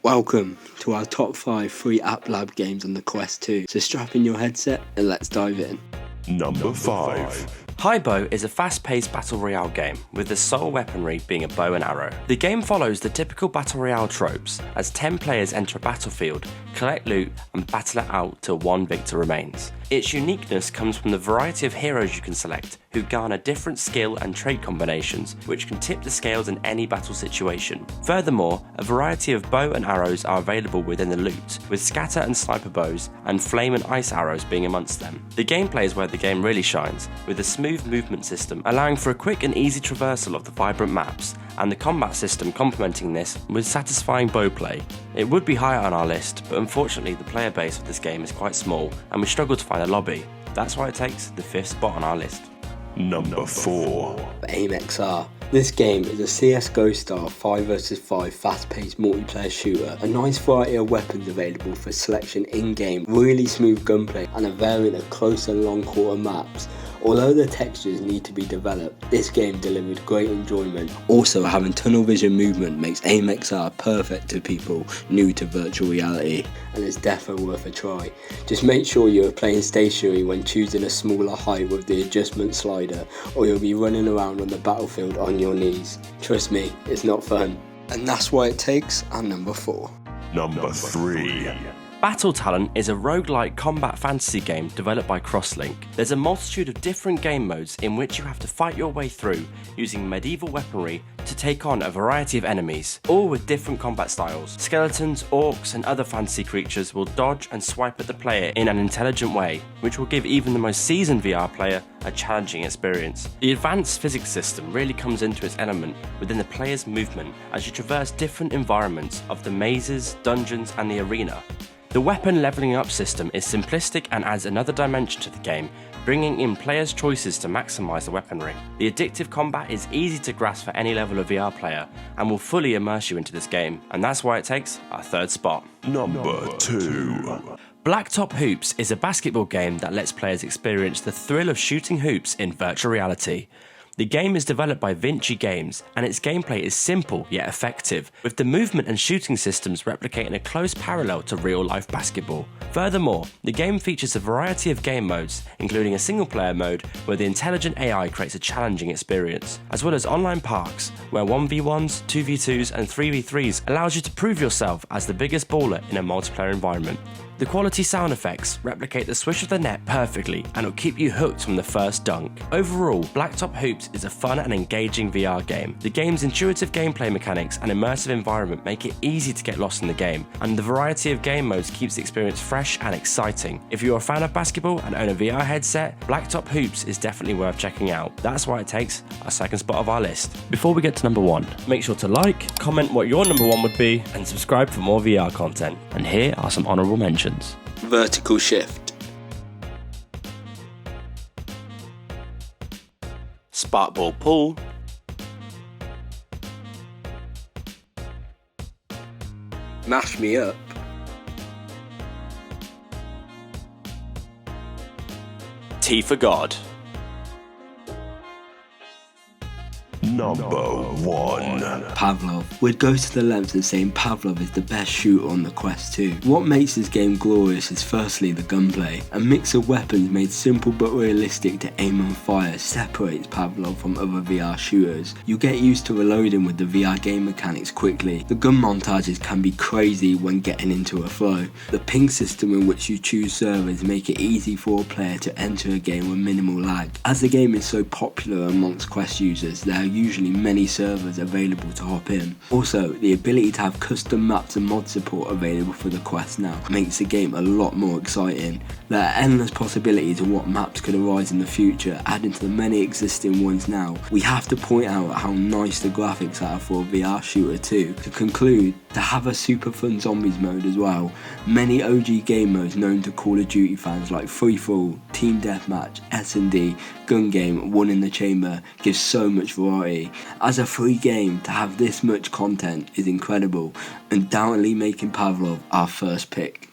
Welcome to our top 5 free App Lab games on the Quest 2. So strap in your headset and let's dive in. Number 5. Hybo is a fast-paced battle royale game, with the sole weaponry being a bow and arrow. The game follows the typical battle royale tropes, as 10 players enter a battlefield, collect loot and battle it out till one victor remains. Its uniqueness comes from the variety of heroes you can select, who garner different skill and trait combinations, which can tip the scales in any battle situation. Furthermore, a variety of bow and arrows are available within the loot, with scatter and sniper bows and flame and ice arrows being amongst them. The gameplay is where the game really shines, with a smooth movement system allowing for a quick and easy traversal of the vibrant maps, and the combat system complementing this with satisfying bow play. It would be higher on our list, but unfortunately the player base of this game is quite small and we struggle to find a lobby. That's why it takes the 5th spot on our list. Number 4. AimXR. This game is a CSGO style 5 vs 5 fast-paced multiplayer shooter. A nice variety of weapons available for selection in-game, really smooth gunplay and a variant of close and long quarter maps. Although the textures need to be developed, this game delivered great enjoyment. Also, having tunnel vision movement makes AimXR perfect to people new to virtual reality, and it's definitely worth a try. Just make sure you're playing stationary when choosing a smaller height with the adjustment slider, or you'll be running around on the battlefield on your knees. Trust me, it's not fun. And that's why it takes our number 4. Number 3. Battle Talent is a roguelike combat fantasy game developed by Crosslink. There's a multitude of different game modes in which you have to fight your way through using medieval weaponry to take on a variety of enemies, all with different combat styles. Skeletons, orcs and other fantasy creatures will dodge and swipe at the player in an intelligent way, which will give even the most seasoned VR player a challenging experience. The advanced physics system really comes into its element within the player's movement as you traverse different environments of the mazes, dungeons and the arena. The weapon leveling up system is simplistic and adds another dimension to the game, bringing in players' choices to maximise the weaponry. The addictive combat is easy to grasp for any level of VR player and will fully immerse you into this game, and that's why it takes our 3rd spot. Number 2. Blacktop Hoops is a basketball game that lets players experience the thrill of shooting hoops in virtual reality. The game is developed by Vinci Games, and its gameplay is simple yet effective, with the movement and shooting systems replicating a close parallel to real-life basketball. Furthermore, the game features a variety of game modes, including a single-player mode where the intelligent AI creates a challenging experience, as well as online parks, where 1v1s, 2v2s and 3v3s allows you to prove yourself as the biggest baller in a multiplayer environment. The quality sound effects replicate the swish of the net perfectly and will keep you hooked from the first dunk. Overall, Blacktop Hoops is a fun and engaging VR game. The game's intuitive gameplay mechanics and immersive environment make it easy to get lost in the game, and the variety of game modes keeps the experience fresh and exciting. If you're a fan of basketball and own a VR headset, Blacktop Hoops is definitely worth checking out. That's why it takes our 2nd spot of our list. Before we get to number 1, make sure to like, comment what your number 1 would be, and subscribe for more VR content. And here are some honourable mentions. Vertical Shift. Sparkball Pool, Mash Me Up. T for God. Number 1. Pavlov. We'd go to the lengths of saying Pavlov is the best shooter on the Quest 2. What makes this game glorious is firstly the gunplay. A mix of weapons made simple but realistic to aim and fire separates Pavlov from other VR shooters. You get used to reloading with the VR game mechanics quickly. The gun montages can be crazy when getting into a flow. The ping system in which you choose servers make it easy for a player to enter a game with minimal lag. As the game is so popular amongst Quest users, there are usually many servers available to hop in. Also, the ability to have custom maps and mod support available for the Quest now makes the game a lot more exciting. There are endless possibilities of what maps could arise in the future, adding to the many existing ones now. We have to point out how nice the graphics are for a VR shooter too. To conclude, to have a super fun zombies mode as well. Many OG game modes known to Call of Duty fans like Free For All, Team Deathmatch, S&D, Gun Game, One in the Chamber gives so much variety. As a free game, to have this much content is incredible, undoubtedly making Pavlov our first pick.